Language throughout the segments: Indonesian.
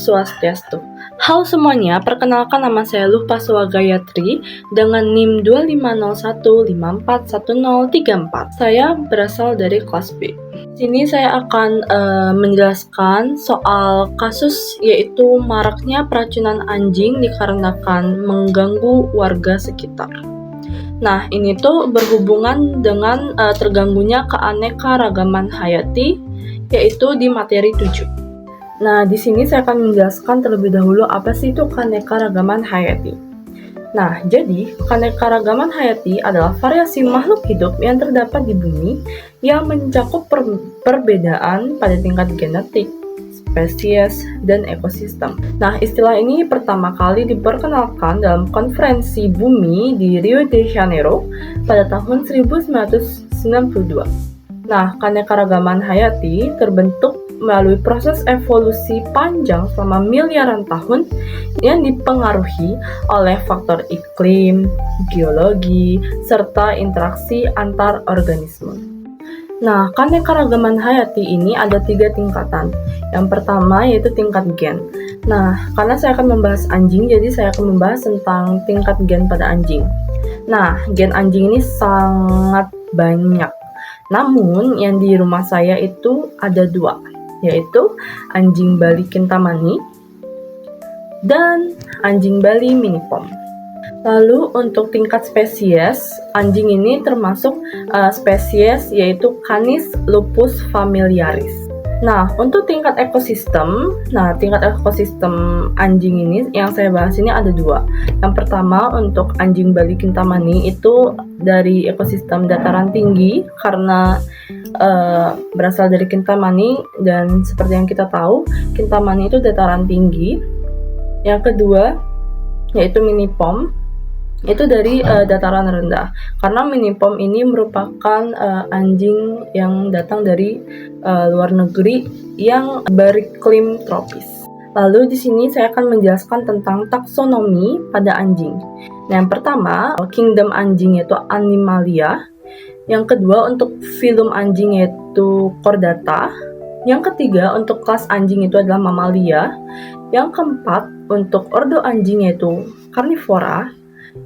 Swastiastu. Halo semuanya, perkenalkan nama saya Luhpaswa Gayatri dengan NIM 2501541034. Saya berasal dari kelas B. Sini saya akan menjelaskan soal kasus yaitu maraknya peracunan anjing dikarenakan mengganggu warga sekitar. Nah, ini tuh berhubungan dengan terganggunya keanekaragaman hayati, yaitu di materi 7. Nah, di sini saya akan menjelaskan terlebih dahulu apa sih itu keanekaragaman hayati. Nah, jadi keanekaragaman hayati adalah variasi makhluk hidup yang terdapat di bumi yang mencakup perbedaan pada tingkat genetik, spesies, dan ekosistem. Nah, istilah ini pertama kali diperkenalkan dalam konferensi bumi di Rio de Janeiro pada tahun 1992. Nah, keanekaragaman hayati terbentuk melalui proses evolusi panjang selama miliaran tahun yang dipengaruhi oleh faktor iklim, geologi, serta interaksi antar organisme. Nah, keanekaragaman hayati ini ada 3 tingkatan. Yang pertama yaitu tingkat gen. Nah, karena saya akan membahas anjing, jadi saya akan membahas tentang tingkat gen pada anjing. Nah, gen anjing ini sangat banyak. Namun, yang di rumah saya itu ada 2, yaitu anjing Bali Kintamani dan anjing Bali Mini Pom. Lalu untuk tingkat spesies, anjing ini termasuk spesies yaitu Canis lupus familiaris. Nah, untuk tingkat ekosistem, tingkat ekosistem anjing ini yang saya bahas ini ada 2. Yang pertama untuk anjing Bali Kintamani itu dari ekosistem dataran tinggi karena berasal dari Kintamani, dan seperti yang kita tahu, Kintamani itu dataran tinggi. Yang kedua yaitu Mini Pom, itu dari dataran rendah, karena Mini Pom ini merupakan anjing yang datang dari luar negeri yang beriklim tropis. Lalu di sini saya akan menjelaskan tentang taksonomi pada anjing. Nah, yang pertama, kingdom anjing yaitu Animalia. Yang kedua untuk filum anjing yaitu Chordata. Yang ketiga untuk kelas anjing itu adalah Mamalia. Yang keempat untuk ordo anjing yaitu Carnivora.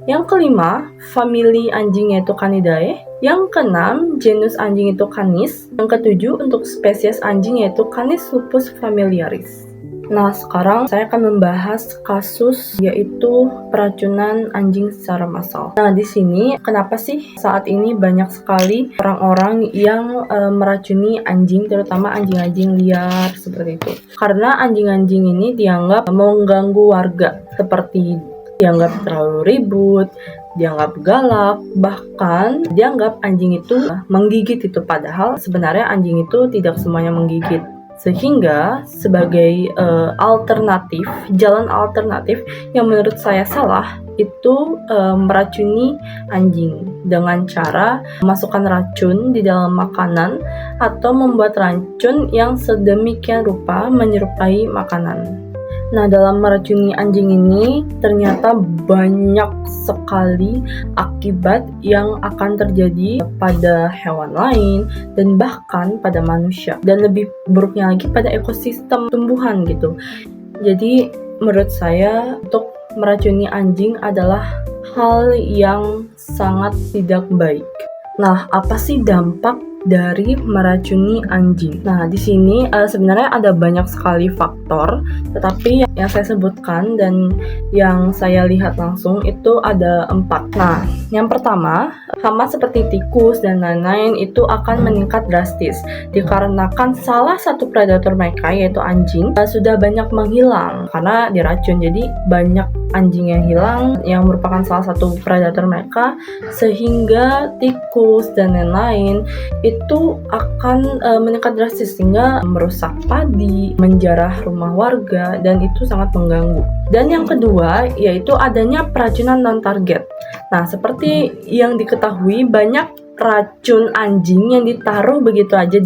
Yang kelima, famili anjing yaitu Canidae. Yang keenam, genus anjing itu Canis. Yang ketujuh, untuk spesies anjing yaitu Canis lupus familiaris. Nah, sekarang saya akan membahas kasus yaitu peracunan anjing secara massal. Nah, di sini kenapa sih saat ini banyak sekali orang-orang yang meracuni anjing, terutama anjing-anjing liar seperti itu? Karena anjing-anjing ini dianggap mengganggu warga, seperti dianggap terlalu ribut, dianggap galak, bahkan dianggap anjing itu menggigit itu, padahal sebenarnya anjing itu tidak semuanya menggigit. Sehingga sebagai jalan alternatif yang menurut saya salah itu meracuni anjing dengan cara memasukkan racun di dalam makanan atau membuat racun yang sedemikian rupa menyerupai makanan. Nah, dalam meracuni anjing ini ternyata banyak sekali akibat yang akan terjadi pada hewan lain dan bahkan pada manusia, dan lebih buruknya lagi pada ekosistem tumbuhan gitu. Jadi menurut saya untuk meracuni anjing adalah hal yang sangat tidak baik. Nah, apa sih dampak dari meracuni anjing? Nah, di sini sebenarnya ada banyak sekali faktor, tetapi yang saya sebutkan dan yang saya lihat langsung itu ada 4. Nah, yang pertama, hama seperti tikus dan lain-lain itu akan meningkat drastis dikarenakan salah satu predator mereka yaitu anjing sudah banyak menghilang karena diracun. Jadi banyak anjing yang hilang yang merupakan salah satu predator mereka, sehingga tikus dan lain-lain itu akan meningkat drastis sehingga merusak padi, menjarah rumah warga, dan itu sangat mengganggu. Dan yang kedua yaitu adanya peracunan non-target. Nah, seperti yang diketahui, banyak racun anjing yang ditaruh begitu aja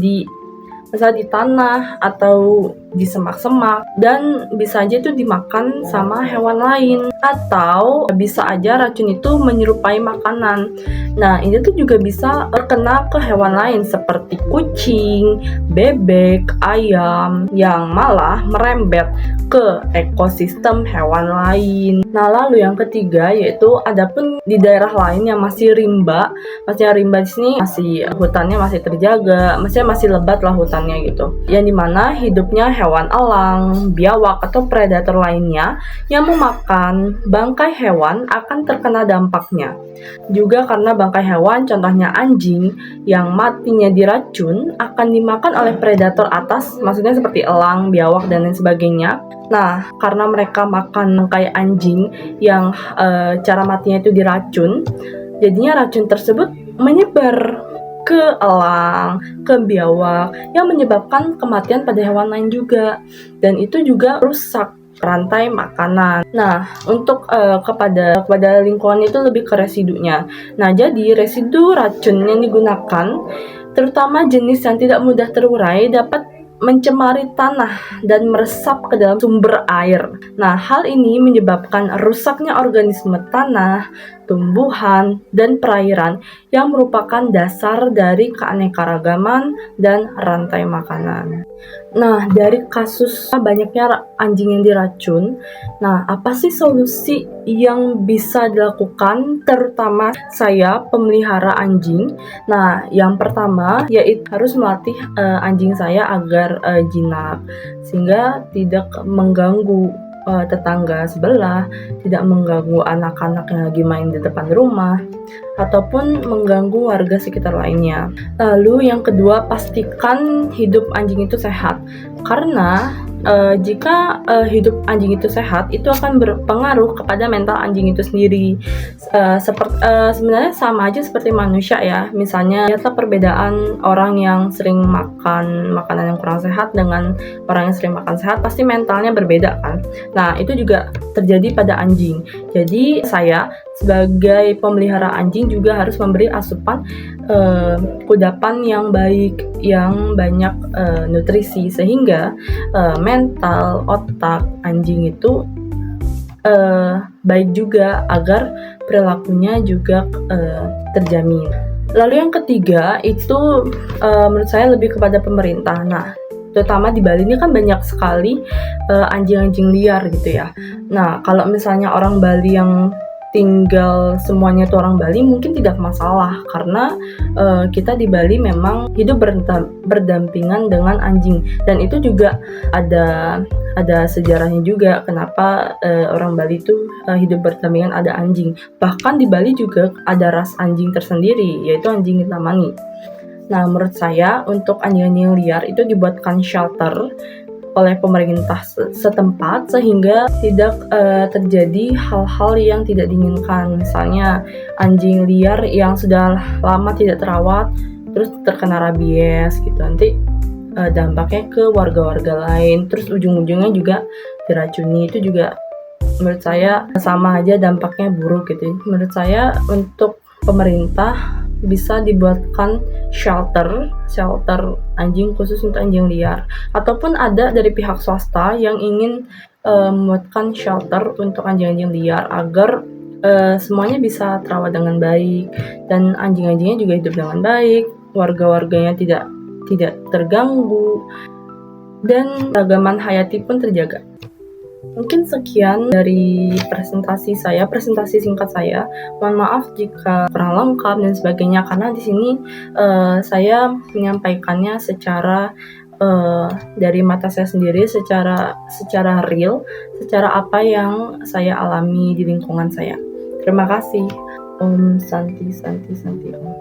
misalnya di tanah atau di semak-semak, dan bisa aja itu dimakan sama hewan lain, atau bisa aja racun itu menyerupai makanan. Nah, ini tuh juga bisa terkena ke hewan lain seperti kucing, bebek, ayam, yang malah merembet ke ekosistem hewan lain. Nah, lalu yang ketiga yaitu adapun di daerah lain yang masih rimba di sini masih hutannya masih terjaga, maksudnya masih lebat lah hutannya gitu. Yang dimana hidupnya hewan elang, biawak atau predator lainnya yang memakan bangkai hewan akan terkena dampaknya. Juga karena bangkai hewan, contohnya anjing, yang matinya diracun akan dimakan oleh predator atas, maksudnya seperti elang, biawak, dan lain sebagainya. Nah, karena mereka makan bangkai anjing yang cara matinya itu diracun, jadinya racun tersebut menyebar ke elang, ke biawak, yang menyebabkan kematian pada hewan lain juga. Dan itu juga rusak rantai makanan. Nah, untuk kepada lingkungan itu lebih ke residunya. Nah, jadi residu racun yang digunakan, terutama jenis yang tidak mudah terurai, dapat mencemari tanah dan meresap ke dalam sumber air. Nah, hal ini menyebabkan rusaknya organisme tanah, tumbuhan, dan perairan yang merupakan dasar dari keanekaragaman dan rantai makanan. Nah, dari kasus banyaknya anjing yang diracun, nah apa sih solusi yang bisa dilakukan terutama saya pemelihara anjing? Nah, yang pertama yaitu harus melatih anjing saya agar jinak sehingga tidak mengganggu tetangga sebelah, tidak mengganggu anak-anak yang lagi main di depan rumah, ataupun mengganggu warga sekitar lainnya. Lalu yang kedua, pastikan hidup anjing itu sehat. Karena jika hidup anjing itu sehat, itu akan berpengaruh kepada mental anjing itu sendiri. Sebenarnya sama aja seperti manusia ya. Misalnya, ternyata perbedaan orang yang sering makan makanan yang kurang sehat dengan orang yang sering makan sehat, pasti mentalnya berbeda kan. Nah, itu juga terjadi pada anjing. Jadi, saya sebagai pemelihara anjing juga harus memberi asupan kudapan yang baik, yang banyak nutrisi, sehingga mental, otak anjing itu baik juga agar perilakunya juga terjamin. Lalu yang ketiga itu menurut saya lebih kepada pemerintah. Nah, terutama di Bali ini kan banyak sekali anjing-anjing liar gitu ya. Nah, kalau misalnya orang Bali yang tinggal semuanya itu orang Bali mungkin tidak masalah, karena kita di Bali memang hidup berdampingan dengan anjing, dan itu juga ada sejarahnya juga kenapa orang Bali itu hidup berdampingan ada anjing. Bahkan di Bali juga ada ras anjing tersendiri, yaitu anjing Kintamani. Nah, menurut saya untuk anjing-anjing liar itu dibuatkan shelter oleh pemerintah setempat sehingga tidak terjadi hal-hal yang tidak diinginkan. Misalnya anjing liar yang sudah lama tidak terawat terus terkena rabies gitu, nanti dampaknya ke warga-warga lain, terus ujung-ujungnya juga diracuni. Itu juga menurut saya sama aja dampaknya buruk gitu. Menurut saya untuk pemerintah bisa dibuatkan shelter anjing khusus untuk anjing liar, ataupun ada dari pihak swasta yang ingin membuatkan shelter untuk anjing-anjing liar agar semuanya bisa terawat dengan baik dan anjing-anjingnya juga hidup dengan baik, warga-warganya tidak terganggu, dan keragaman hayati pun terjaga. Mungkin sekian dari presentasi singkat saya. Mohon maaf jika kurang lengkap dan sebagainya, karena di sini saya menyampaikannya secara dari mata saya sendiri, secara real, secara apa yang saya alami di lingkungan saya. Terima kasih. Om Santi Santi Santi Om.